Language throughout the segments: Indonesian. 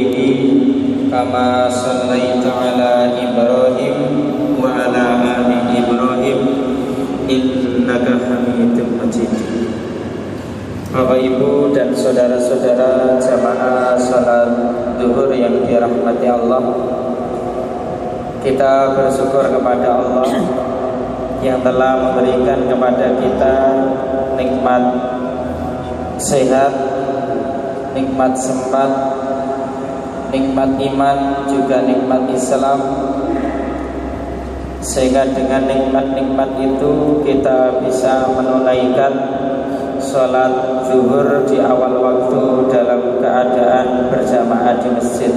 dhurriyyatihi kama shallaita ala Ibrahim wa ala ali Ibrahim innaka Hamidum Majid. Bapak Ibu dan saudara-saudara jamaah salat zuhur yang dirahmati Allah, kita bersyukur kepada Allah yang telah memberikan kepada kita nikmat sehat, nikmat sempat, nikmat iman, juga nikmat Islam, sehingga dengan nikmat-nikmat itu kita bisa menunaikan sholat zuhur di awal waktu dalam keadaan berjamaah di masjid.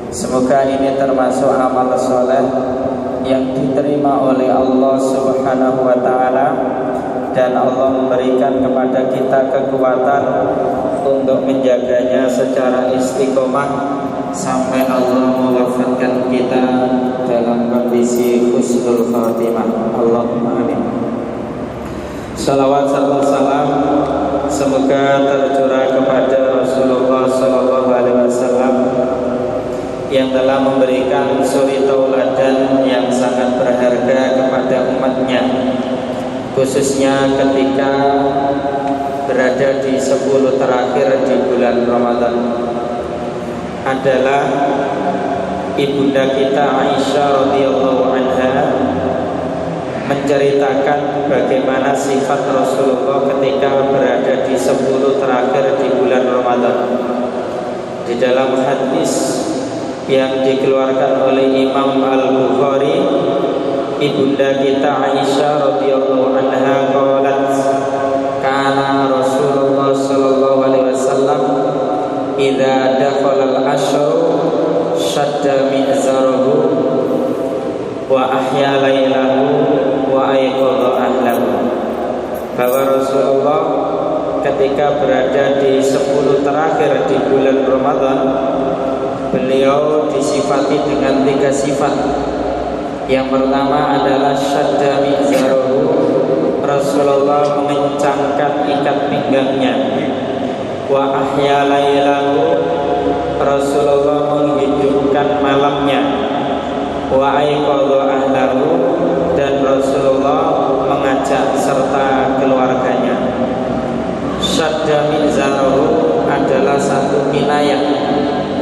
Semoga ini termasuk amal soleh yang diterima oleh Allah Subhanahu wa ta'ala, dan Allah memberikan kepada kita kekuatan untuk menjaganya secara istiqomah sampai Allah mewafatkan kita dalam kondisi husnul khatimah. Allahumma amin. Salawat serta salam semoga tercurah kepada Rasulullah sallallahu alaihi wasallam yang telah memberikan suri tauladan yang sangat berharga kepada umatnya, khususnya ketika berada di 10 terakhir di bulan Ramadan. Adalah ibunda kita Aisyah radhiyallahu anha menceritakan bagaimana sifat Rasulullah ketika berada di 10 terakhir di bulan Ramadan. Di dalam hadis yang dikeluarkan oleh Imam Al-Bukhari, ibunda kita Aisyah radhiyallahu anha qalat, kana Rasulullah sallallahu alaihi wasallam idza dakhala al-ashr shadda mi'zarahu wa ahya lailahu wa ayqadha ahlahu. Bahwa Rasulullah ketika berada di 10 terakhir di bulan Ramadan, beliau disifati dengan 3 sifat. Yang pertama adalah syadda mi'zarahu, Rasulullah mengencangkan ikat pinggangnya. Wa ahya lailahu, Rasulullah menghidupkan malamnya. Wa ayqadha ahlahu, dan Rasulullah mengajak serta keluarganya. Syadda mi'zarahu adalah satu kinayah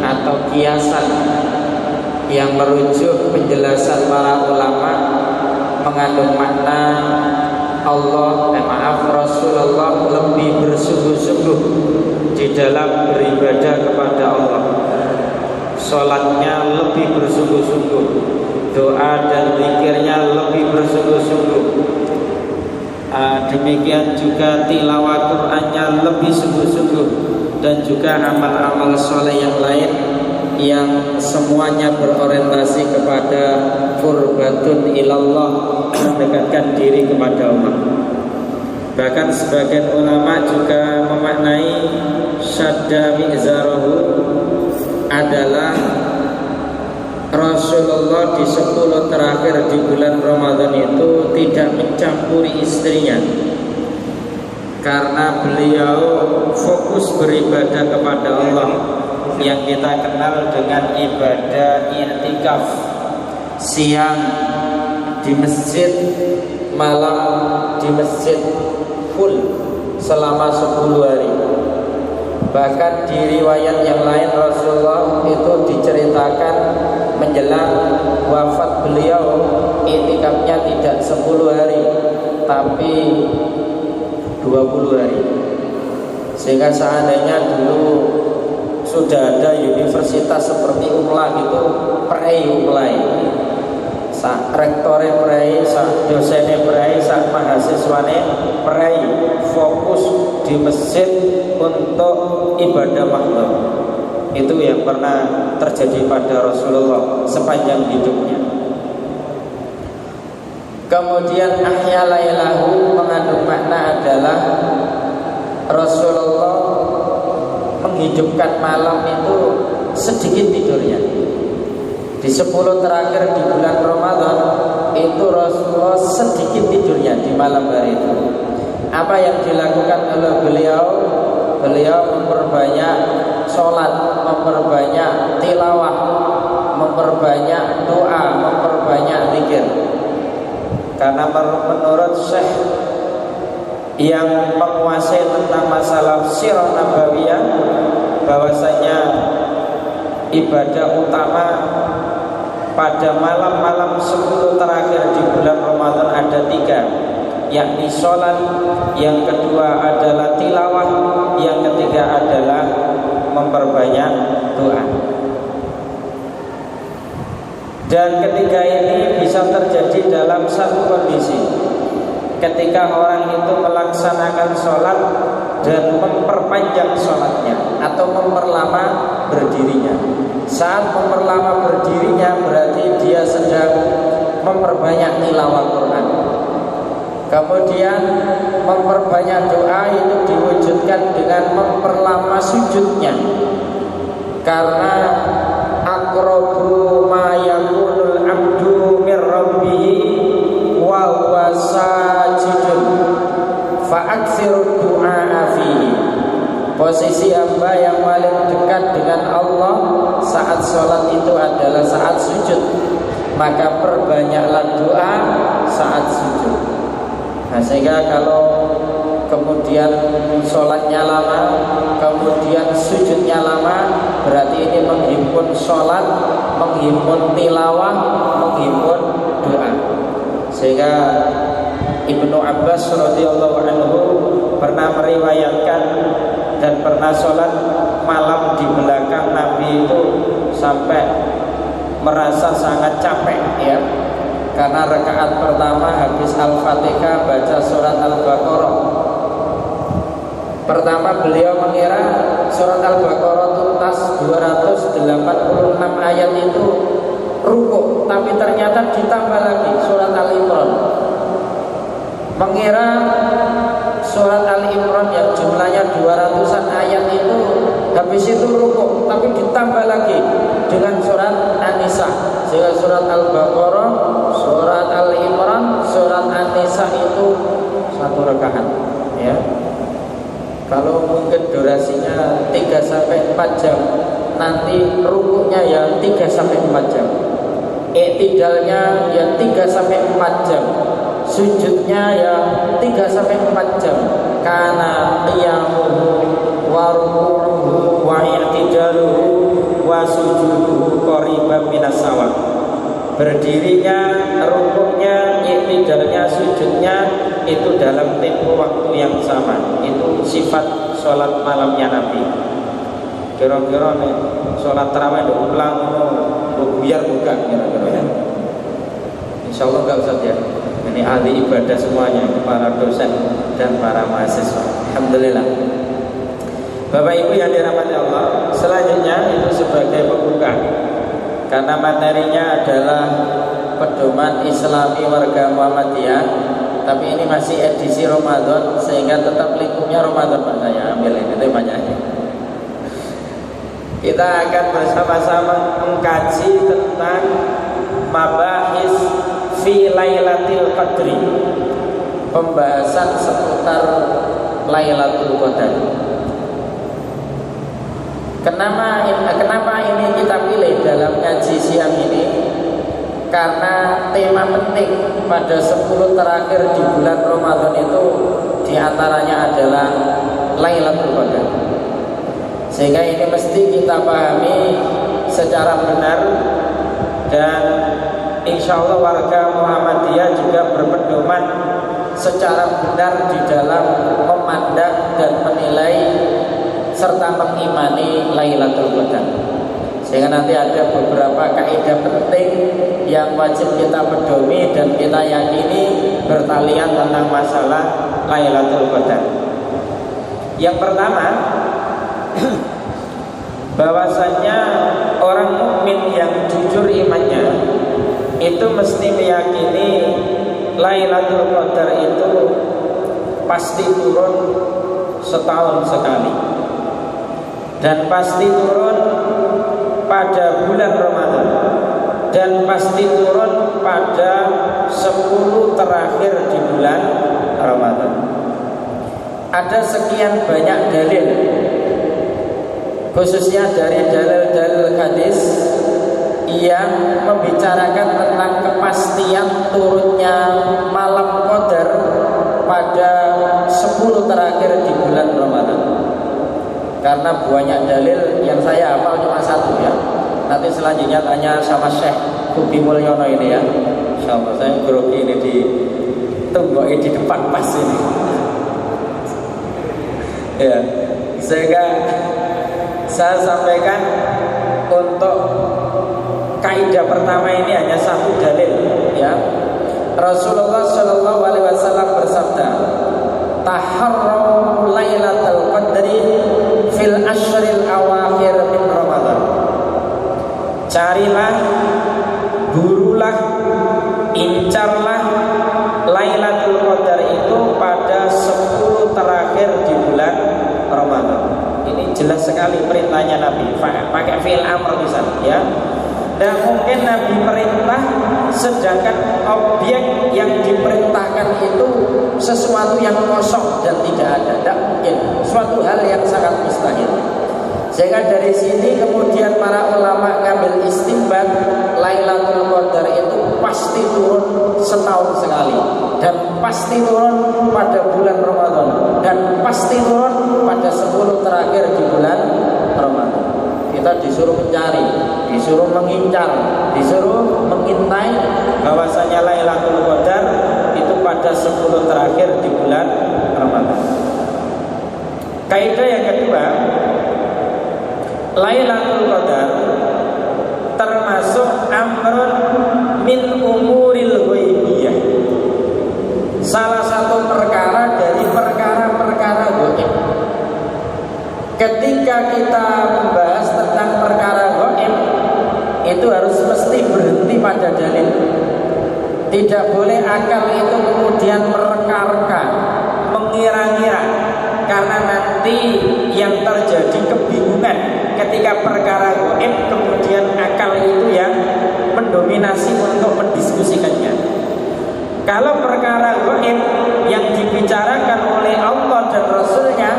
atau kiasan yang merujuk penjelasan para ulama, mengandung makna Rasulullah lebih bersungguh-sungguh di dalam beribadah kepada Allah. Sholatnya lebih bersungguh-sungguh, doa dan zikirnya lebih bersungguh-sungguh. Demikian juga tilawah Qur'annya lebih sungguh-sungguh, dan juga amal-amal soleh yang lain yang semuanya berorientasi kepada qurbatun ilallah, mendekatkan diri kepada Allah. Bahkan sebagian ulama juga memaknai syadda mi'zarahu adalah Rasulullah di 10 terakhir di bulan Ramadan itu tidak mencampuri istrinya, karena beliau fokus beribadah kepada Allah yang kita kenal dengan ibadah i'tikaf, siang di masjid, malam di masjid, full selama 10 hari. Bahkan di riwayat yang lain Rasulullah itu diceritakan menjelang wafat beliau, i'tikafnya tidak 10 hari tapi 20 hari. Sehingga seandainya dulu sudah ada universitas seperti UMLA gitu, prei UMLA, sak rektore prei, sak dosene prei, sak mahasiswane prei, fokus di masjid untuk ibadah makhluk. Itu yang pernah terjadi pada Rasulullah sepanjang hidupnya. Kemudian ahya lailahu mengandung makna adalah Rasulullah menghidupkan malam itu sedikit tidurnya. Di 10 terakhir di bulan Ramadan itu Rasulullah sedikit tidurnya di malam hari itu. Apa yang dilakukan oleh beliau? beliau memperbanyak sholat, memperbanyak tilawah, memperbanyak doa, memperbanyak zikir. Karena menurut Syekh yang menguasai tentang masalah sirah nabawiyah, bahwasanya ibadah utama pada malam-malam 10 terakhir di bulan Ramadan ada 3, yakni sholat, yang kedua adalah tilawah, yang ketiga adalah memperbanyak doa. Dan ketiga ini bisa terjadi dalam satu kondisi, ketika orang itu melaksanakan sholat dan memperpanjang sholatnya atau memperlama berdirinya. Saat memperlama berdirinya berarti dia sedang memperbanyak tilawah Quran. Kemudian memperbanyak doa itu diwujudkan dengan memperlama sujudnya. Karena aqrabu ma yakunul abdu mir rabbih wa huwa sajidun fa aktsirud du'a fihi. Posisi hamba yang paling dekat dengan Allah saat sholat itu adalah saat sujud, maka perbanyaklah doa saat sujud. Nah, sehingga kalau kemudian sholatnya lama, kemudian sujudnya lama, berarti ini menghimpun sholat, menghimpun tilawah, menghimpun doa. Sehingga Ibnu Abbas radhiyallahu anhu pernah meriwayatkan dan pernah sholat malam di belakang Nabi itu sampai merasa sangat capek, ya, karena rakaat pertama habis Al-Fatihah baca surat Al-Baqarah. Pertama beliau mengira surat Al-Baqarah tuntas 286 ayat itu rukuk, tapi ternyata ditambah lagi surat Al-Imran. Mengira surat Al-Imran yang jumlahnya 200-an ayat itu habis itu rukuk, tapi ditambah lagi dengan surat An-Nisa. Sehingga surat Al-Baqarah, surat Al-Imran, surat An-Nisa itu satu rakaat, ya. Kalau mungkin durasinya 3-4 jam, nanti rukuknya ya 3-4 jam, i'tidalnya ya 3-4 jam, sujudnya ya 3-4 jam. Karena qiyamuhu wa ruku'uhu wa i'tidaluhu wa sujuduhu qariban minas sawa. Berdirinya, rukuknya, i'tidalnya, sujudnya itu dalam tempo waktu yang sama. Itu sifat sholat malamnya Nabi. Kira-kira nih sholat tarawih ulang biar buka kira-kira, ya. Insya Allah enggak usah, ya. Ini ahli ibadah semuanya, para dosen dan para mahasiswa. Alhamdulillah. Bapak Ibu yang dirahmati Allah, selanjutnya itu sebagai pembuka, karena materinya adalah pedoman Islami warga Muhammadiyah, tapi ini masih edisi Ramadan sehingga tetap lingkupnya Ramadan. Pak, saya ambil ini temanya. Kita akan bersama-sama mengkaji tentang mabahis fi Lailatul Qadri, pembahasan seputar Lailatul Qadar. Kenapa ini kita pilih dalam ngaji siang ini? Karena tema penting pada 10 terakhir di bulan Ramadan itu diantaranya adalah Lailatul Qadar. Sehingga ini mesti kita pahami secara benar, dan insya Allah warga Muhammadiyah juga berpedoman secara benar di dalam memandang dan menilai serta mengimani Lailatul Qadar. Sehingga nanti ada beberapa kaidah penting yang wajib kita pedomi dan kita yakini bertalian tentang masalah Lailatul Qadar. Yang pertama, bahwasanya orang mukmin yang jujur imannya itu mesti meyakini Lailatul Qadar itu pasti turun setahun sekali, dan pasti turun pada bulan Ramadan, dan pasti turun pada 10 terakhir di bulan Ramadan. ada sekian banyak dalil, khususnya dari dalil-dalil hadis yang membicarakan tentang kepastian turunnya malam qadar pada 10 terakhir di bulan Ramadan. Karena banyak dalil, yang saya hafal cuma satu ya. Nanti selanjutnya tanya sama Syekh Kubi Mulyono ini ya. Insyaallah saya grogi ini di tungguin di depan pas ini. Ya, sehingga saya sampaikan untuk kaidah pertama ini hanya satu dalil ya. Rasulullah Shallallahu Alaihi Wasallam bersabda, taharraw lailatul qadri fil ashril awakhir min Ramadan. Carilah, burulah, incarlah Lailatul Qadar itu pada 10 terakhir di bulan Ramadan. Ini jelas sekali perintahnya Nabi, pakai fi'il amr misalnya ya. Dan mungkin Nabi perintah, sedangkan objek yang diperintahkan itu sesuatu yang kosong dan tidak ada. Tidak mungkin, suatu hal yang sangat mustahil. Sehingga dari sini kemudian para ulama ngambil istinbat, Lailatul Qadar itu pasti turun setahun sekali, dan pasti turun pada bulan Ramadan, dan pasti turun pada 10 terakhir di bulan Ramadan. Kita disuruh mencari, disuruh mengincar, disuruh mengintai bahwasanya Lailatul Qadar itu pada 10 terakhir di bulan Ramadan. Kaidah yang kedua, Lailatul Qadar termasuk amrun min umuril ghaibiyah, salah satu perkara dari perkara-perkara gaib. Ketika kita membahas tentang perkara gaib, itu harus mesti berhenti pada dalil. Tidak boleh akal itu kemudian mereka-reka, mengira-ngira, karena nanti yang terjadi kebingungan ketika perkara gaib, kemudian akal itu yang mendominasi untuk mendiskusikannya. Kalau perkara gaib yang dibicarakan oleh Allah dan Rasulnya,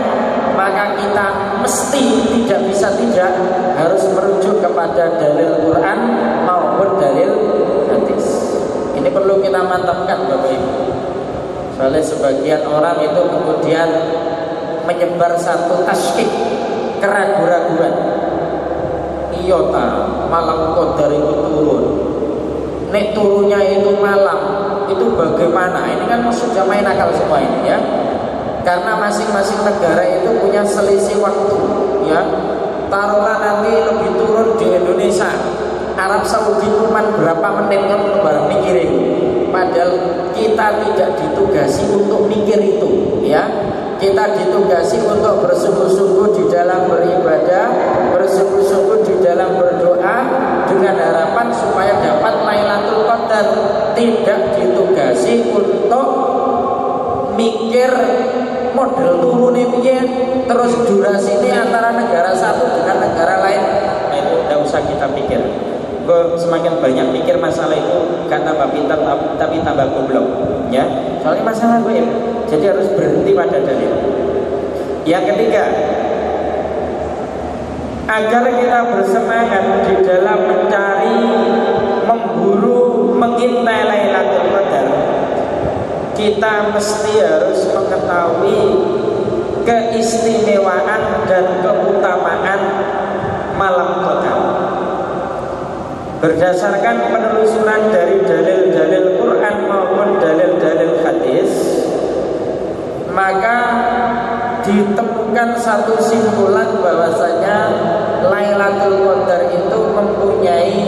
maka kita mesti tidak bisa tidak harus merujuk kepada dalil Quran maupun dalil hadis. Ini perlu kita mantapkan Bapak Ibu. Soalnya sebagian orang itu kemudian menyebar satu tasyik, keraguan-raguan. Iyota malam qadar itu turun. Nek turunnya itu malam, itu bagaimana? Ini kan sudah main akal semua ini ya. Karena masing-masing negara itu punya selisih waktu ya. Taruhlah nanti lebih turun di Indonesia, Arab Saudi cuma berapa menit kan baru mikirin. Padahal kita tidak ditugasi untuk mikir itu ya. Kita ditugasi untuk bersungguh-sungguh di dalam beribadah, bersungguh-sungguh di dalam berdoa dengan harapan supaya dapat Lailatul Qadar. Tidak ditugasi untuk mikir model turunnya piye, terus durasi ini antara negara satu dengan negara lain. Nah, itu tidak usah kita pikir. Semakin banyak pikir masalah itu kan tambah pintar tapi tambah goblok ya. Soalnya masalah gue ya. Jadi harus berhenti pada dalil. Yang ketiga, agar kita bersemangat di dalam mencari, memburu, mengintai Lailatul Qadar, kita mesti harus mengetahui keistimewaan dan keutamaan malam Qadar. Berdasarkan penelusuran dari dalil-dalil Quran maupun dalil-dalil hadis, maka ditemukan satu simpulan bahwasanya Lailatul Qadar itu mempunyai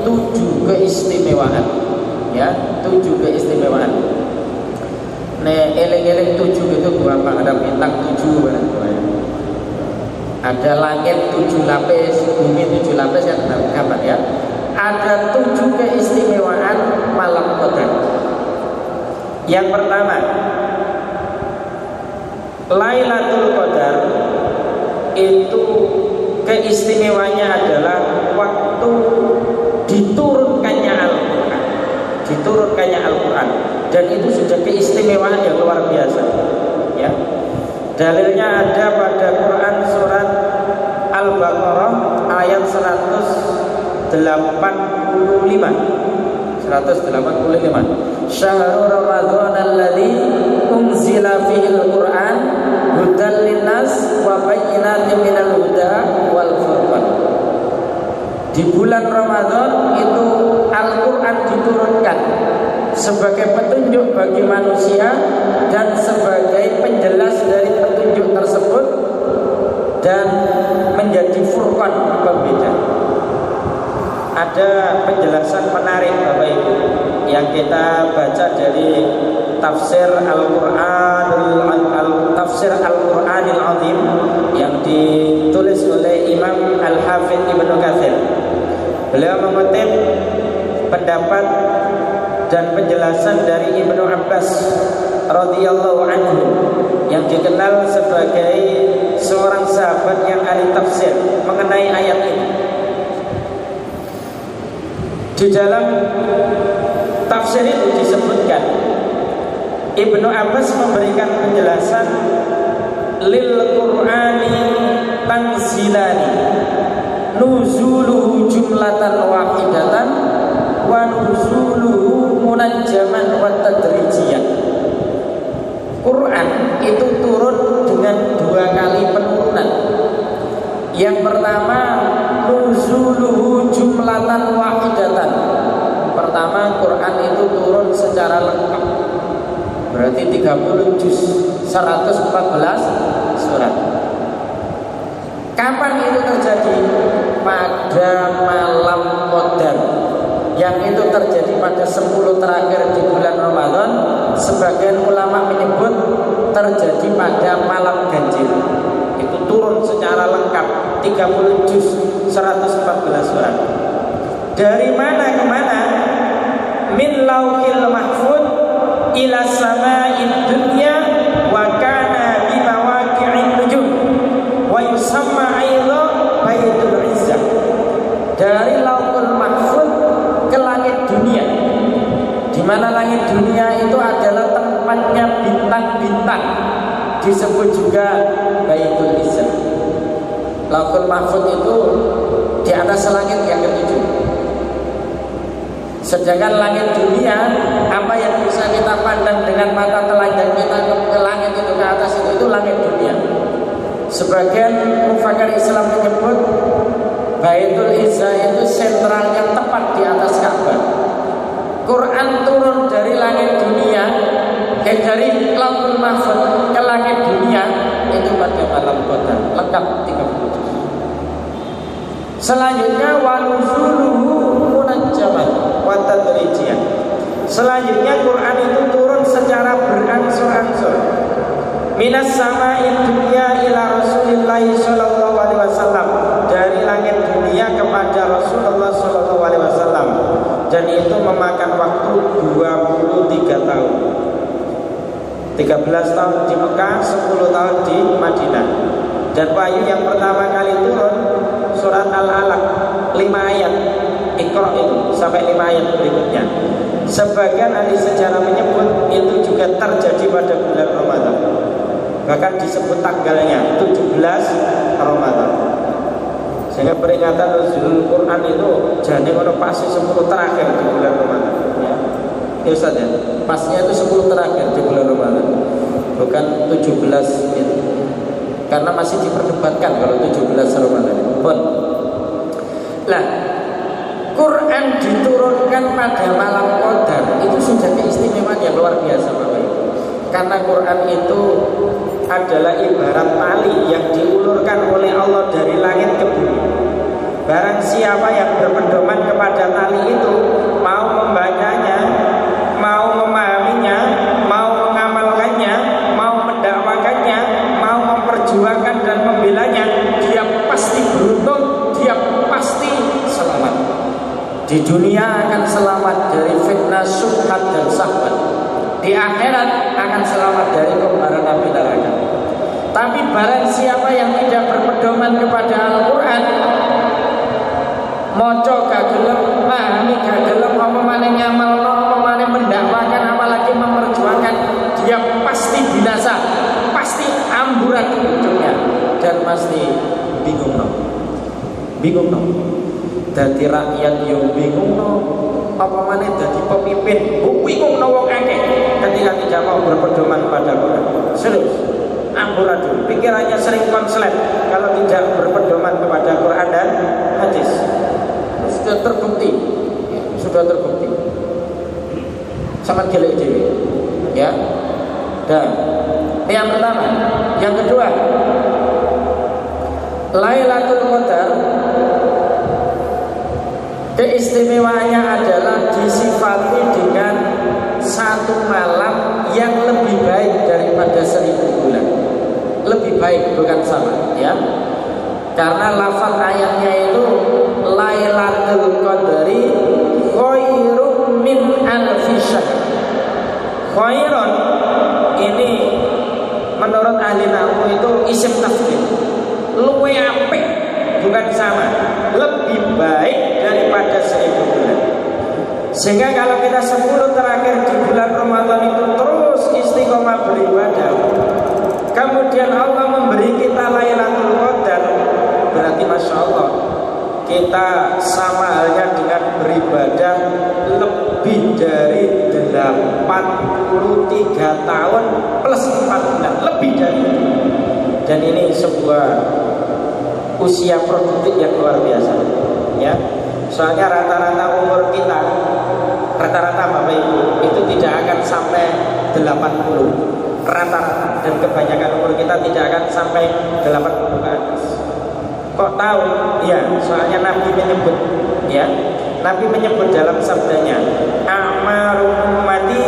7 keistimewaan ya, 7 keistimewaan. Nek eling-eling 7 itu berapa? Ada bintang 7 ada langit 7 lapis, bumi 7 lapis yang kapan ya? Ada 7 keistimewaan malam Qadar. Yang pertama, Lailatul Qadar itu keistimewanya adalah waktu diturunkannya Al-Quran. Diturunkannya Al-Quran, dan itu sudah keistimewaan yang luar biasa ya. Dalilnya ada pada Quran surat Al-Baqarah ayat 185. Syahrul Ramadan alladzi unzila fihil Qur'an hudan linnas wa bayyinatin minal huda wal furqan. Di bulan Ramadan itu Al-Qur'an diturunkan sebagai petunjuk bagi manusia dan sebagai penjelas dari petunjuk tersebut dan menjadi furqan, pembeda. Ada penjelasan menarik Bapak Ibu yang kita baca dari tafsir Al-Qur'anil Azim yang ditulis oleh Imam Al-Hafidz Ibnu Katsir. Beliau mengutip pendapat dan penjelasan dari Ibnu Abbas radhiyallahu anhu yang dikenal sebagai seorang sahabat yang ahli tafsir mengenai ayat ini. Di dalam tafsir itu disebutkan Ibnu Abbas memberikan penjelasan lil Qur'ani tanzilani nuzuluhu jumlatan wahidatan wa nuzuluhu munajjaman wa tadrijiyan. Quran itu turun dengan 2 kali penurunan. Yang pertama nuzuluhu jumlatan wahidatan. Pertama Quran itu turun secara lengkap. Berarti 30 juz, 114 surat. Kapan itu terjadi? Pada malam Qadar. Yang itu terjadi pada 10 terakhir di bulan Ramadan. Sebagian ulama menyebut terjadi pada malam ganjil. Itu turun secara lengkap 30 juz, 114 surat. Dari mana ke mana? Min lauhil mahfuz ila sama'id dunya wa kana bi mawaqi'in nujum wa yusamma aidha baitul izzah. Dari lauhul mahfuz ke langit dunia, di mana langit dunia itu adalah tempatnya bintang-bintang, disebut juga baitul izzah. Lauhul mahfuz itu di atas langit yang ketujuh. Sedangkan langit dunia, apa yang bisa kita pandang dengan mata telanjang kita ke langit itu, ke atas itu langit dunia. Sebagian mufakir Islam menyebut Baitul Izzah itu sentralnya tepat di atas Ka'bah. Quran turun dari langit dunia, dari Lauhul Mahfuz ke langit dunia itu pada malam Qadar, lengkap 30 juz. Selanjutnya wanuzuluhu munajjaman wa tadrijiyan. Selanjutnya Quran itu turun secara berangsur-angsur. Minas sama'id dunya ila Rasulillah sallallahu alaihi wasallam, dari langit dunia kepada Rasulullah sallallahu alaihi wasallam, dan itu memakan waktu 23 tahun. 13 tahun di Mekah, 10 tahun di Madinah. Dan wahyu yang pertama kali turun surat Al-Alaq 5 ayat, Iqra itu sampai 5 ayat berikutnya. Sebagian ahli sejarah menyebut itu juga terjadi pada bulan Ramadan. Bahkan disebut tanggalnya 17 Ramadan. Sehingga peringatan nuzulul Quran itu jadi ono pasti 10 terakhir di bulan Ramadan, ya. Ya Ustaz ya. Pasnya itu 10 terakhir di bulan Ramadan. Bukan 17 itu. Karena masih diperdebatkan kalau 17 Ramadan. Bon. Nah, Quran diturunkan pada malam Qadar itu sudah keistimewaan yang luar biasa Bapak Ibu. Karena Quran itu adalah ibarat tali yang diulurkan oleh Allah dari langit ke bumi. Barang siapa yang berpedoman kepada tali itu, mau membacanya, mau memahaminya, mau mengamalkannya, mau mendakwakannya, mau memperjuangkan dan membelanya, dia pasti beruntung, dia pasti selamat. Di dunia akan selamat dari fitnah, syubhat dan syahwat. Di akhirat akan selamat dari kobaran api neraka. Tapi barang siapa yang tidak berpedoman kepada Al-Quran, moco gak gelem, pahami gak gelem, apa maneh ngamalno, apa maneh mendakwakan, apalagi memperjuangkan, dia pasti binasa, pasti amburadul pasti bingung no. Dadi rakyat yo bingung no. Apa maneh dadi pemimpin bingung no wong akeh ketika tidak mau berpedoman pada Quran. Serius, amburadul, pikirannya sering konslet kalau tidak berpedoman kepada Quran dan hadis. Sudah terbukti, sangat gelek dewe, ya. Dan yang pertama, yang kedua, Lailatul Qadar keistimewaannya adalah disifati dengan satu malam yang lebih baik daripada 1000 bulan. Lebih baik, bukan sama, ya. Karena lafaz ayatnya itu Lailatul Qadri khairum min alfi syahr. Khairun ini menurut ahli nahwu itu isim tafdhil. Luwe apik, bukan sama. Lebih baik daripada 1000 bulan. Sehingga kalau kita 10 terakhir di bulan Ramadan itu terus istiqomah beribadah, kemudian Allah memberi kita Lailatul Qadar, berarti Masya Allah kita sama halnya dengan beribadah lebih dari 83 tahun plus 4 bulan, lebih dari itu. Dan ini sebuah usia produktif yang luar biasa, ya. Soalnya rata-rata umur kita, rata-rata Bapak Ibu itu tidak akan sampai 80 rata-rata, dan kebanyakan umur kita tidak akan sampai 80 ke atas. Kok tahu? Ya, soalnya Nabi menyebut, ya. Nabi menyebut dalam sabdanya, "A'maru ummati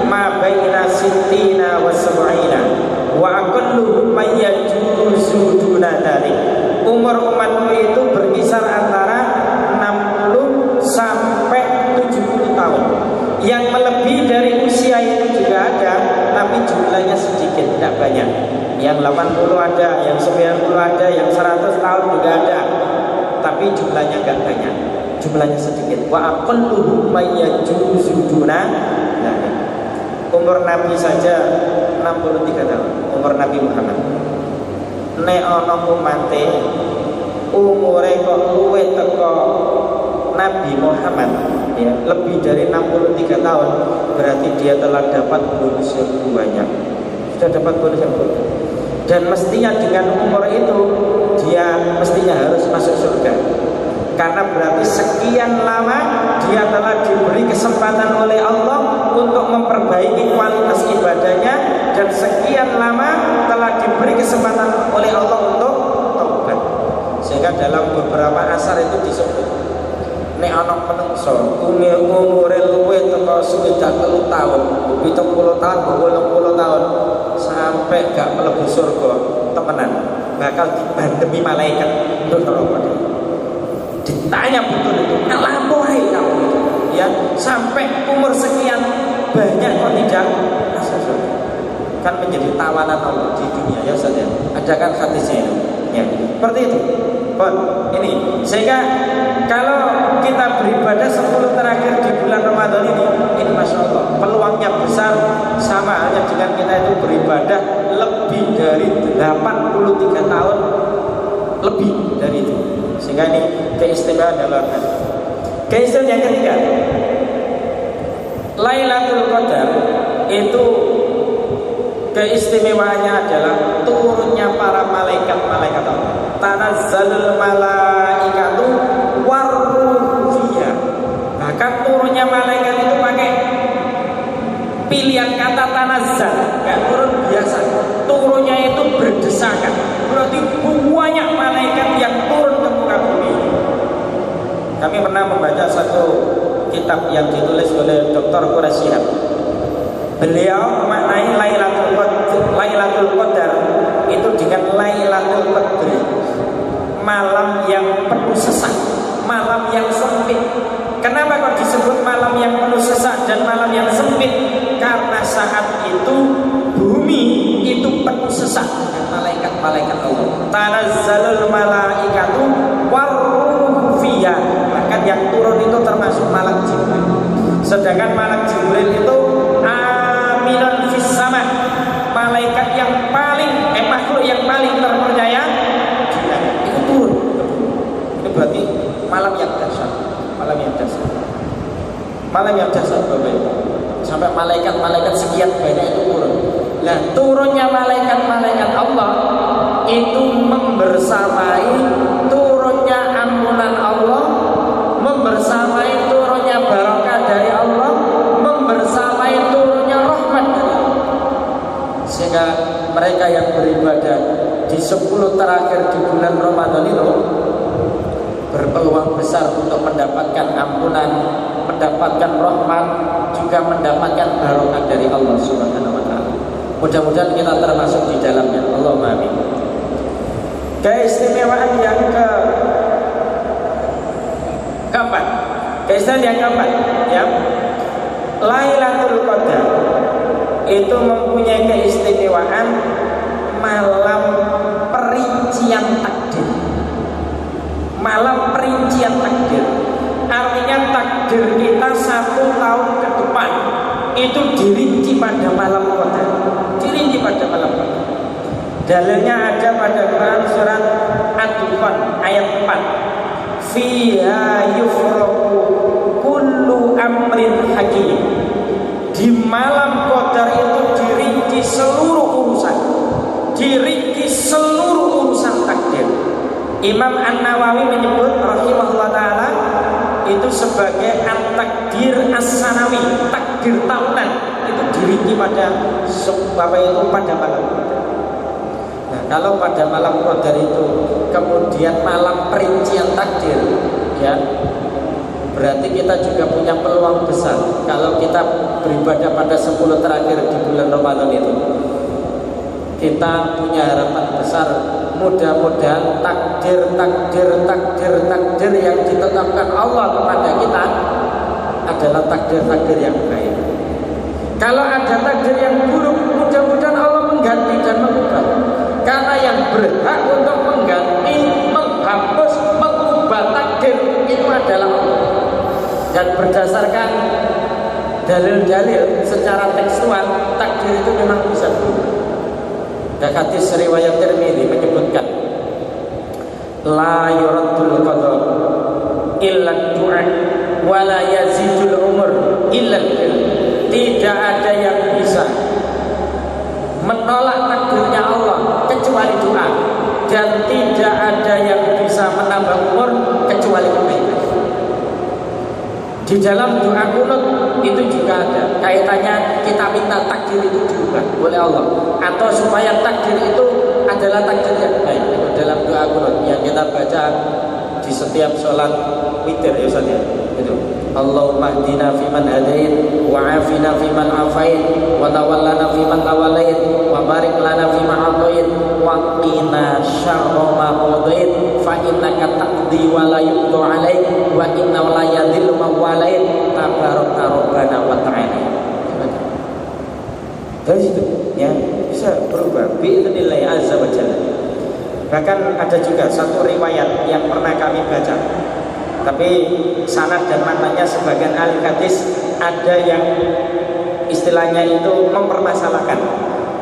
ma baina sittina wa sab'ina wa aqalluhum may yajuzu duna dzalik." Umur umatku itu berkisar antara 60 sampai 70 tahun. Yang melebihi dari usia itu juga ada, tapi jumlahnya sedikit, tidak banyak. Yang 80 ada, yang 90 ada, yang 100 tahun juga ada, tapi jumlahnya enggak banyak, jumlahnya sedikit. Wa aqalluhum may yajuzu duna dzalik. Umur Nabi saja 63 tahun, umur Nabi Muhammad. Nek ana umate umure kok luwih teko Nabi Muhammad, ya, lebih dari 63 tahun, berarti dia telah dapat bonus yang banyak. Sudah dapat bonus yang banyak. Dan mestinya dengan umur itu dia mestinya harus masuk surga. Karena berarti sekian lama dia telah diberi kesempatan oleh Allah untuk memperbaiki kualitas ibadahnya, dan sekian lama telah diberi kesempatan oleh Allah untuk taubat. Sehingga dalam beberapa asar itu disebut, nek ana menungso umure luwih teko 23 tahun, 70 tahun, 80 tahun sampai gak mlebu surga temenan, bakal dibandemi malaikat untuk neraka. Ditanya betul itu, ngelampaui kamu itu, ya, sampai umur sekian banyak kok tidak masuk surga. Kan menjadi tawanan Allah di dunia, ya Ustaz, ya. Ada kan hadisnya itu, ya. Seperti itu. Bon, ini sehingga kalau kita beribadah 10 terakhir di bulan Ramadan ini Masya Allah peluangnya besar, sama halnya dengan kita itu beribadah lebih dari 83 tahun lebih dari itu. Sehingga ini keistimewaan dalam hal. Keistimewaan yang ketiga, Lailatul Qadar itu keistimewaannya adalah turunnya para malaikat-malaikat Allah. Tanazzalul malaikatu waruhu fiha. Bahkan turunnya malaikat itu pakai pilihan kata tanazzal, enggak turun biasa. Turunnya itu berdesakan. Berarti banyak malaikat yang turun ke muka bumi. Kami pernah membaca satu kitab yang ditulis oleh Dr. Quraisyihab. Beliau memaknai Lailatul Qadar itu dengan Lailatul Qadri, malam yang penuh sesak, malam yang sempit. Kenapa kok disebut malam yang penuh sesak dan malam yang sempit? Karena saat itu bumi itu penuh sesak dengan malaikat-malaikat Allah. Tanazzalul malaikatu waruhu fiha. Bahkan yang turun itu termasuk malak Jibril. Sedangkan malak Jibril itu aminun fis sama, malaikat yang paling makhluk yang paling terpercaya malam yang dahsyat, malam yang dahsyat, malam yang dahsyat Bapak Ibu. Sampai malaikat-malaikat sekian banyak itu turun. Nah, turunnya malaikat-malaikat Allah itu membersamai turunnya ampunan Allah, membersamai turunnya barokah dari Allah, membersamai turunnya rahmat dari Allah. Sehingga mereka yang beribadah di 10 terakhir di bulan Ramadan itu berpeluang besar untuk mendapatkan ampunan, mendapatkan rahmat, juga mendapatkan barokah dari Allah Subhanahu wa taala. Mudah-mudahan kita termasuk di dalamnya. Allahumma amin. Keistimewaan yang keempat. Keistimewaan yang keempat, ya. Lailatul Qadar itu mempunyai keistimewaan malam perincian takdir. Malam perincian takdir, artinya takdir kita 1 tahun ke depan itu dirinci pada malam Qadar, dirinci pada malam Qadar. Dalilnya ada pada Quran surat Ad-Dukhan ayat 4. Fiha yufraqu kullu amrin hakim. Di malam Qadar itu dirinci seluruh urusan, dirinci seluruh urusan takdir. Imam An-Nawawi menyebut rahimahullah ta'ala itu sebagai at-takdir as-sanawi, takdir tahunan, itu dirinci pada pada malam Qadar. Nah, kalau pada malam Qadar itu kemudian malam perincian takdir, ya, berarti kita juga punya peluang besar kalau kita beribadah pada 10 terakhir di bulan Ramadan itu. Kita punya harapan besar, mudah-mudahan takdir yang ditetapkan Allah kepada kita adalah takdir yang baik. Kalau ada takdir yang buruk, mudah-mudahan Allah mengganti dan mengubah. Karena yang berhak untuk mengganti, menghapus, mengubah takdir itu adalah Allah. Dan berdasarkan dalil-dalil secara tekstual, takdir itu memang bisa berubah. Dan hadis riwayat Tirmidzi menyebutkan la yuraddul qada illa du'a wa la yazidul umur illa al-ilm. Tidak ada yang bisa menolak takdirnya Allah kecuali doa, dan tidak ada yang bisa menambah umur kecuali kebaikan. Di dalam doa kunut itu juga ada kaitannya, kita minta takdir itu diubah oleh Allah, atau supaya takdir itu adalah takdir yang baik. Itu dalam doa kunut yang kita baca di setiap sholat witir, ya Ustaz, ya. Itu Allahumma hdina fiman hadait, wa afina fiman afait, wa tawallana fiman tawallait, wa barik lana fima atait, wa qina syarra ma qadait, fa innaka taqdi wa la yuqda alaik, wa inna la yadhillu man walait, tabaraka rabbana wa ta'ala. Dari situ, ya, bisa berubah bi'idznillah azza wa jalla. Bahkan ada juga satu riwayat yang pernah kami baca, tapi sanad dan matanya sebagian ahli hadis ada yang istilahnya itu mempermasalahkan.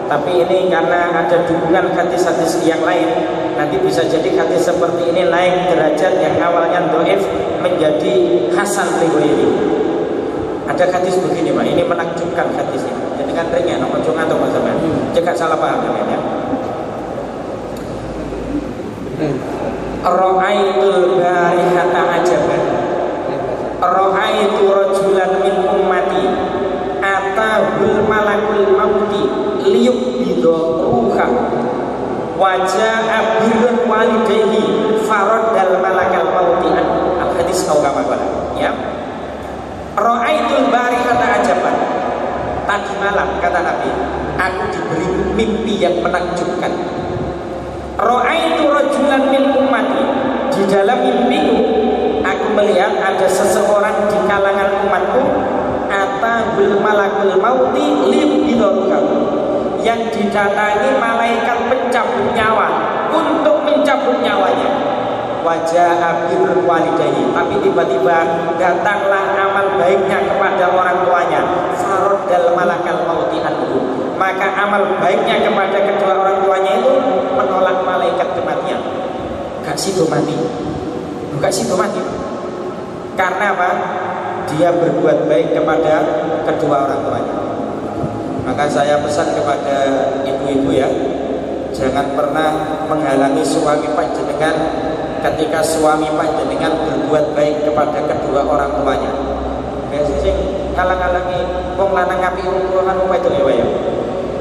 Tapi ini karena ada dukungan hadis-hadis yang lain, nanti bisa jadi hadis seperti ini naik derajat yang awalnya dhaif menjadi hasan riwayat. Ada hadis begini, Pak, ini menakjubkan hadis ini. Jadi kan ringnya, nomor cuma atau macam mana? Jangan salah paham ya. Ra'aitul barihata ajaban, ra'aitu rajulan min ummati atahul malakul mauti liyuqbidha ruhah waja'a birrun walidayhi faraddal malakal mauti al hadis kau kama qala, ya. Ra'aitul barihata ajaban, tadi malam kata Nabi, aku diberi mimpi yang menakjubkan. Ra'aitu rajulan min ummati, di dalam mimpiku aku melihat ada seseorang di kalangan umatku atahul malakul mauti liyuqbidha, yang didatangi malaikat pencabut nyawa untuk mencabut nyawanya. Wajah abirul walidayhi, tapi tiba-tiba datanglah amal baiknya kepada orang tuanya. Faraddal malakal mauti anhu, maka amal baiknya kepada kedua orang tuanya itu menolak malaikat kematian. Gak situ mati, gak situ mati. Karena apa? Dia berbuat baik kepada kedua orang tuanya. Maka saya pesan kepada ibu-ibu ya, jangan pernah menghalangi suami panjenengan ketika suami panjenengan berbuat baik kepada kedua orang tuanya. Biasa sih ngalang-ngalangi wong lanang ngapi wong tuwa kan wedok ya.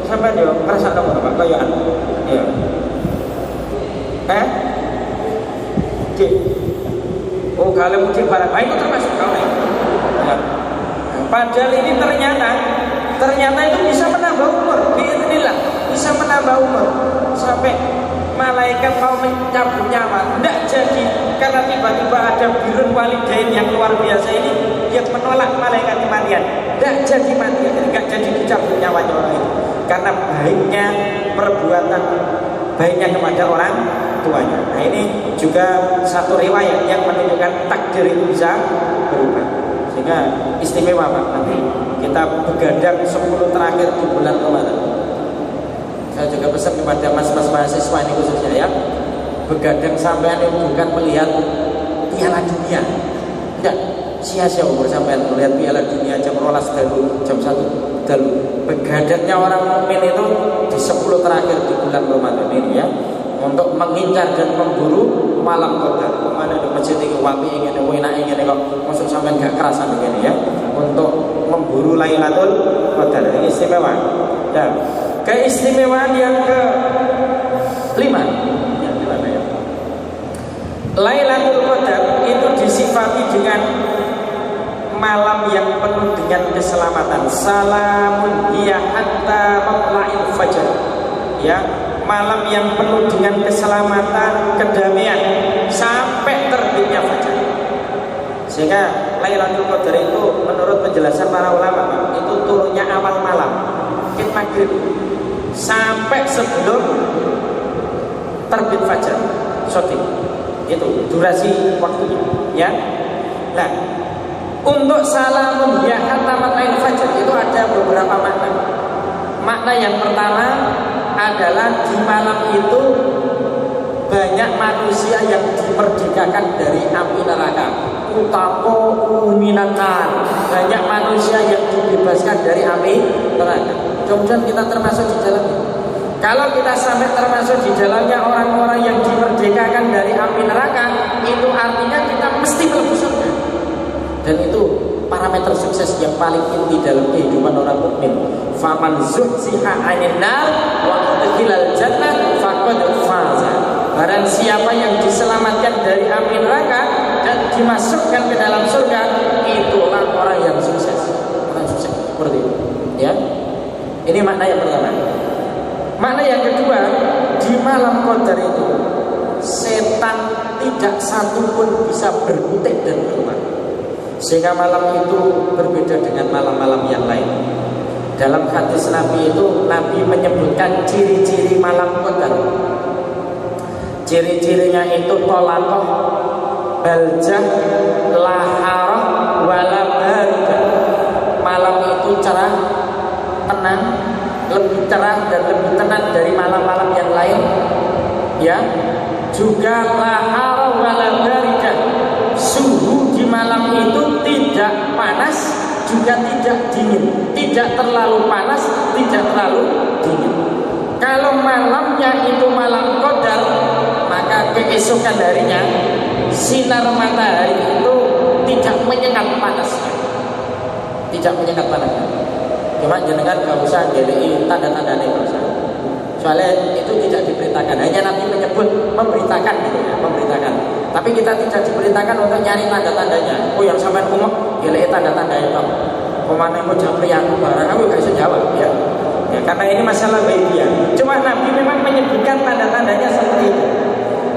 Sampai yo ngrasa nang apa kayaan. Ya. Oke. Oh, kalau mungkin para baik itu termasuk kau ya. Padahal ini ternyata itu bisa menambah umur. Bismillah, bisa menambah umur sampai malaikat mau mencabut nyawa. Tidak jadi karena tiba-tiba ada birrul walidain yang luar biasa ini yang menolak malaikat kematian. Tidak jadi mati, tidak jadi dicabut nyawanya orang itu. Karena baiknya perbuatan baiknya kepada orang tuanya. Nah ini juga satu riwayat yang menunjukkan takdir itu bisa berubah. Sehingga istimewa Pak. Nanti kita begadang 10 terakhir di bulan Ramadan. Saya juga pesan kepada mas-mas mahasiswa ini khususnya ya, begadang sampean bukan melihat Piala Dunia. Tidak, sia-sia umur sampean melihat Piala Dunia jam 12 dalu, jam 1 dalu. Begadangnya orang mukmin itu di 10 terakhir di bulan Ramadan ini ya, untuk mengincar dan memburu malam qadar. Mana di masjid iki wapi ingin enak ingin kok masuk sampean gak kerasan begini ya, untuk memburu Lailatul Qadar. Ini istimewa. Dan keistimewaan yang ke-5 ya, Lailatul Qadar itu disifati dengan malam yang penuh dengan keselamatan. Salamun hiya hatta matla'il fajar. Ya, malam yang penuh dengan keselamatan, kedamaian sampai terbitnya fajar. Sehingga Lailatul Qadar itu menurut penjelasan para ulama itu turunnya awal malam, mungkin maghrib, sampai sebelum terbit fajar. Shooting. Itu durasi waktunya, ya. Nah, untuk salamun ya hatta matla'il fajar itu ada beberapa makna. Makna yang pertama adalah di malam itu banyak manusia yang dimerdekakan dari api neraka. Utako uminakan, banyak manusia yang dibebaskan dari api neraka. Kemudian kita termasuk di dalamnya. Kalau kita sampai termasuk di dalamnya orang-orang yang dimerdekakan dari api neraka, itu artinya kita mesti melebur surga. Dan itu parameter sukses yang paling inti dalam kehidupan orang mukmin. Faman zuhziha 'anil nar wa udkhilal jannah faqad faza. Barang siapa yang diselamatkan dari api neraka dan dimasukkan ke dalam surga, itulah orang yang sukses. Orang sukses seperti itu. Ya. Ini makna yang pertama. Makna yang kedua, di malam qadar itu setan tidak satu pun bisa berkutik dan keluar. Sehingga malam itu berbeda dengan malam-malam yang lain. Dalam hadis Nabi itu, Nabi menyebutkan ciri-ciri malam qadar. Ciri-cirinya itu tolaqah, baljah, laharah, wala baridah. Malam itu cerah, tenang, lebih cerah dan lebih tenang dari malam-malam yang lain. Ya, juga laharah wala baridah. Suhu di malam itu tidak panas, juga tidak dingin, tidak terlalu panas, tidak terlalu dingin. Kalau malamnya itu malam qadar, maka keesokan harinya sinar matahari itu tidak menyengat panasnya, tidak menyengat panasnya. Cuma jenengan gak usah jadi tanda-tandanya, gak usah. Soalnya itu tidak diberitakan. Hanya Nabi menyebut memberitakan gitu ya, memberitakan. Tapi kita tidak diberitakan untuk nyari tanda-tandanya. Oh yang sampai umum, gilai tanda-tandanya toh. Pemana mau jawab yang barang aku gak bisa jawab ya. Ya karena ini masalah ghaibiyah. Cuma Nabi memang menyebutkan tanda-tandanya seperti itu.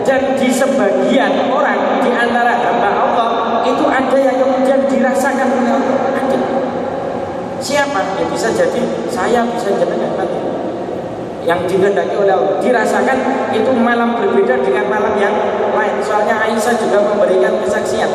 Dan di sebagian orang di antara hamba Allah itu ada yang kemudian dirasakan oleh Allah. Ada. Siapa? Ya bisa jadi saya, bisa jenengan nanti. Yang dikehendaki oleh Allah dirasakan itu malam berbeda dengan malam yang lain. Soalnya Aisyah juga memberikan kesaksian.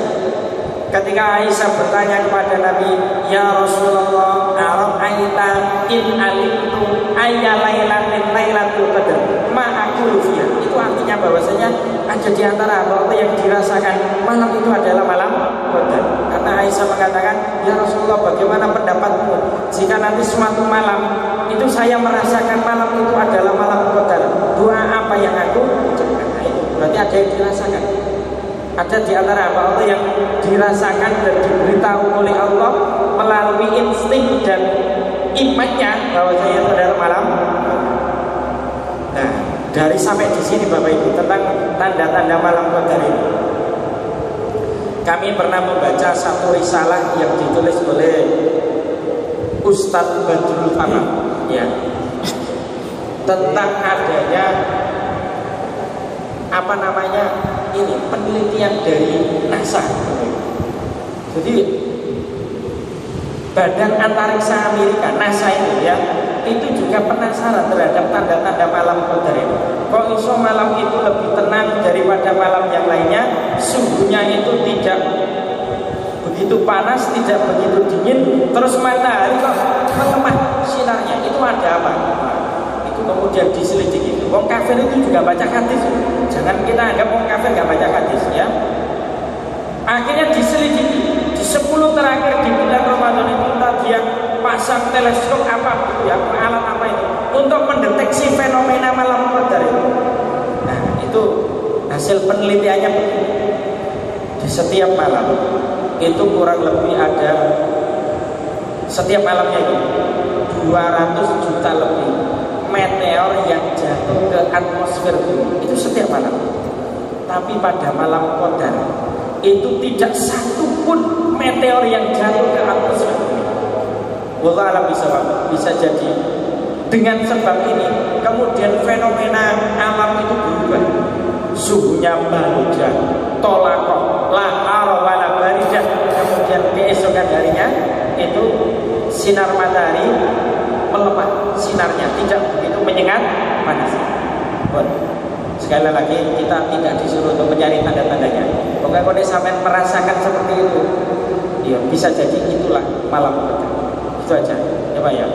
Ketika Aisyah bertanya kepada Nabi, ya Rasulullah, ara'aita in alimtu ayya lailatin lailatul qadar ma aqulu fiha. Itu artinya bahwasanya ada di antara Allah yang dirasakan malam itu adalah malam qadar. Aisyah mengatakan, ya Rasulullah, bagaimana pendapatmu jika nanti suatu malam itu saya merasakan malam itu adalah malam qadar, doa apa yang aku ucapkan? Berarti ada yang dirasakan. Ada di antara hamba Allah yang dirasakan dan diberitahu oleh Allah melalui insting dan imannya bahwa saya pada malam. Nah, dari sampai di sini Bapak Ibu tentang tanda-tanda malam qadar ini. Kami pernah membaca satu risalah yang ditulis oleh Ustadz Badrul Tamam, ya, tentang adanya ini penelitian dari NASA. Jadi Badan Antariksa Amerika, NASA itu ya, itu juga penasaran terhadap tanda-tanda malam qadar itu. Kok iso malam itu lebih tenang daripada malam yang lainnya? Suhunya itu tidak begitu panas, tidak begitu dingin, terus matahari kok melemah sinarnya. Itu ada apa? Itu kemudian diselidiki. Wong kafir itu juga baca hadis. Jangan kita anggap wong kafir nggak baca hadis, ya. Akhirnya diselidiki. Di 10 terakhir di bulan Ramadan itu dia pasang teleskop apa ya, alat apa itu untuk mendeteksi fenomena malam qadar itu. Nah, itu hasil penelitiannya begini. Di setiap malam itu kurang lebih ada, setiap malamnya itu 200 juta lebih meteor yang jatuh ke atmosfer bumi. Itu setiap malam. Tapi pada malam qadar itu tidak satu pun meteor yang jatuh ke atmosfer bumi. Wallah alam bisa jadi dengan sebab ini kemudian fenomena alam itu berubah. Suhunya baridah, tolakoh, lahar wala baridah. Kemudian keesokan harinya itu sinar matahari melemah, sinarnya tidak begitu menyengat panas. Sekali lagi kita tidak disuruh untuk mencari tanda-tandanya. Pokoknya kalau sampai merasakan seperti itu, ya bisa jadi itulah malam qadar. Itu aja, ya Pak ya.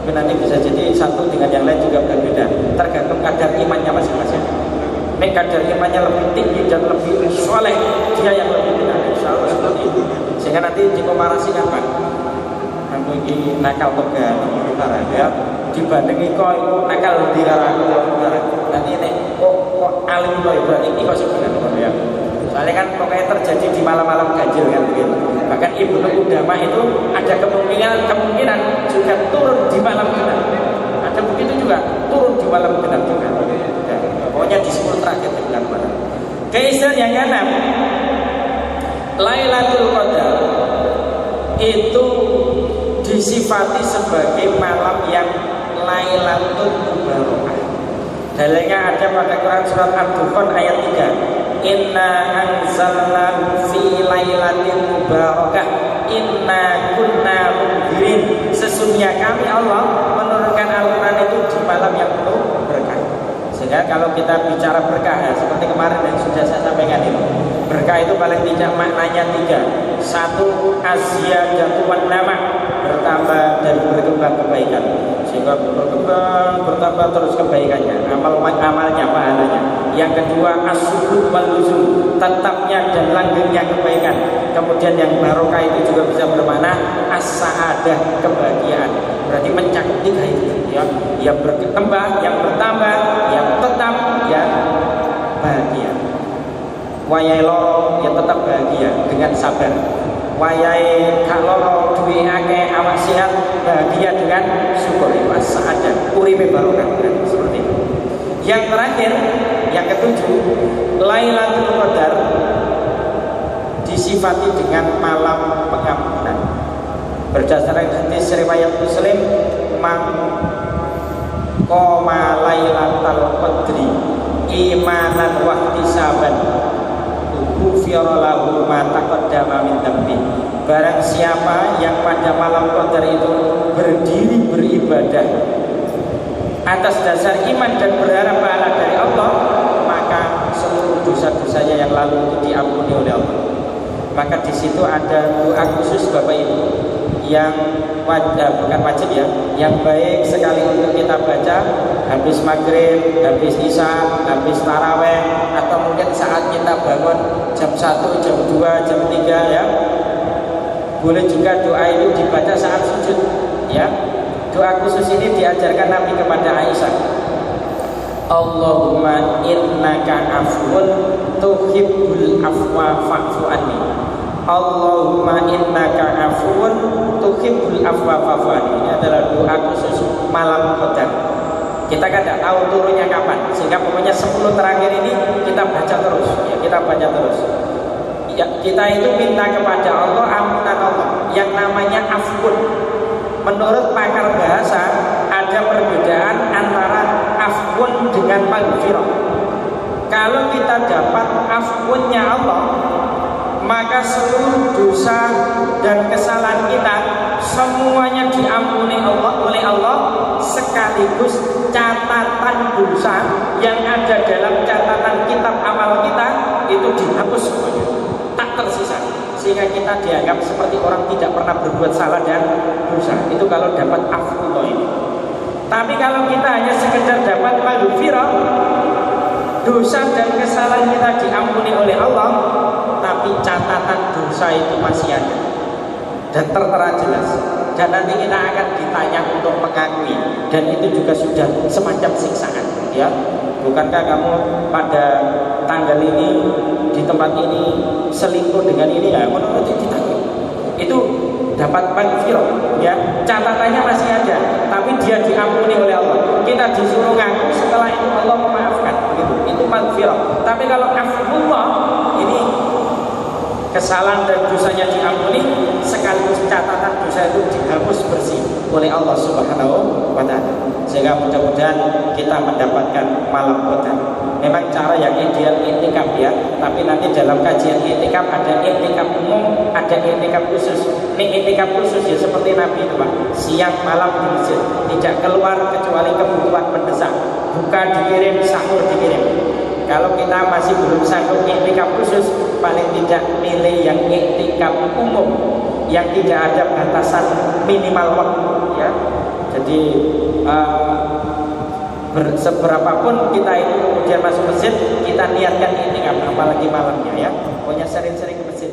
Tapi nanti bisa jadi satu dengan yang lain juga berbeda, tergantung kadar imannya masing-masing. Nek kadar imannya lebih tinggi dan lebih soleh, dia yang lebih benar, insya Allah seperti itu. Sehingga nanti dikomparasikan Pak, kamu ini nakal pegang utara ya, dibandingi kok itu nakal di arah utara. Nanti nek kok alim kok berarti ini kok sebenarnya ya. Soalnya kan pokoknya terjadi di malam-malam ganjil kan begitu. Bahkan Ibnu Qudamah itu ada kemungkinan juga turun di malam genap. Ada begitu juga turun di malam genap juga. Ya, pokoknya di 10 terakhir di bulan Ramadan. Keistimewaan yang keenam, Lailatul Qadar itu disifati sebagai malam yang Lailatul Mubarakah. Dalilnya ada pada Quran surat Ad-Dukhan ayat 3. Inna anzalnahu fi lailatin mubarakah inna kunna munzirin. Sesungguhnya kami Allah menurunkan Al-Quran itu di malam yang penuh berkah. Sehingga kalau kita bicara berkah ya, seperti kemarin yang sudah saya sampaikan itu, berkah itu paling tidak maknanya 3. 1, asyadatuwan nama, bertambah dan berkembang kebaikan, sehingga bertambah terus kebaikannya, amalnya, pahalanya. Yang kedua, as-suhud wal luzum, tetapnya dan langgengnya kebaikan. Kemudian yang barokah itu juga bisa bermakna as-sa'adah, kebahagiaan. Berarti mencakup 3 itu ya. Yang bertambah, yang bertambah, yang tetap, yang bahagia. Wayai loro ya tetap bahagia dengan sabar. Wayai kaloro duwe akeh awak sehat, bahagia dengan syukur. As-sa'adah, uripe barokah, seperti itu. Yang terakhir, yang ketujuh, Lailatul Qadar disifati dengan malam pengampunan. Berdasarkan hadis riwayat Muslim, man qoma lailatul qadri imanan wa ihtisaban ghufira lahu ma taqaddama min dhanbi. Barang siapa yang pada malam qadar itu berdiri beribadah atas dasar iman dan berharap pahala dari Allah, maka seluruh dosa-dosanya yang lalu itu diampuni oleh Allah. Maka di situ ada doa khusus Bapak Ibu yang bukan wajib ya, yang baik sekali untuk kita baca habis maghrib, habis isya, habis taraweh, atau mungkin saat kita bangun jam 1, jam 2, jam 3 ya. Boleh juga doa itu dibaca saat sujud, ya. Doa khusus ini diajarkan Nabi kepada Aisyah. Allahumma innaka afwun tuhibbul afwa fa'fu anni. Allahumma innaka afwun tuhibbul afwa fa'fu anni. Ini adalah doa khusus malam qadar. Kita kan tidak tahu turunnya kapan, sehingga pokoknya 10 terakhir ini kita baca terus, ya, kita baca terus. Ya, kita itu minta kepada Allah ampunan Allah yang namanya afun. Menurut pakar bahasa ada perbedaan antara afun dengan maghfirah. Kalau kita dapat afunnya Allah, maka seluruh dosa dan kesalahan kita semuanya diampuni Allah oleh Allah, sekaligus catatan dosa yang ada dalam catatan kitab amal kita itu dihapus semuanya, tak tersisa, sehingga kita dianggap seperti orang tidak pernah berbuat salah dan dosa. Itu kalau dapat afullah ini. Tapi kalau kita hanya sekedar dapat maghfirah, dosa dan kesalahan kita diampuni oleh Allah, tapi catatan dosa itu masih ada dan tertera jelas, dan nanti kita akan ditanya untuk mengakui, dan itu juga sudah semacam siksaan, ya. Bukankah kamu pada tanggal ini di tempat ini selingkuh dengan ini, ya menurut ditanya. Itu dapat maghfirah, ya, catatannya masih ada, tapi dia diampuni oleh Allah. Kita disuruh ngaku, setelah itu Allah memaafkan, gitu. Itu maghfirah. Tapi kalau afullah ini kesalahan dan dosanya diampuni, sekaligus catatan dosa itu dihapus bersih oleh Allah Subhanahu wa Ta'ala. Sehingga mudah-mudahan kita mendapatkan malam qadar. Memang cara yang ideal i'tikaf, ya, tapi nanti dalam kajian i'tikaf ada i'tikaf umum, ada i'tikaf khusus. Ini i'tikaf khusus ya seperti Nabi itu, Pak. Siang malam di masjid, tidak keluar kecuali kebutuhan mendesak. Buka dikirim, sahur dikirim. Kalau kita masih belum sanggup i'tikaf khusus, paling tidak milih yang i'tikaf umum yang tidak ada batasan minimal waktu, ya. Jadi seberapapun kita itu kemudian masuk masjid, kita niatkan i'tikaf, apalagi malamnya, ya. Pokoknya sering-sering ke masjid.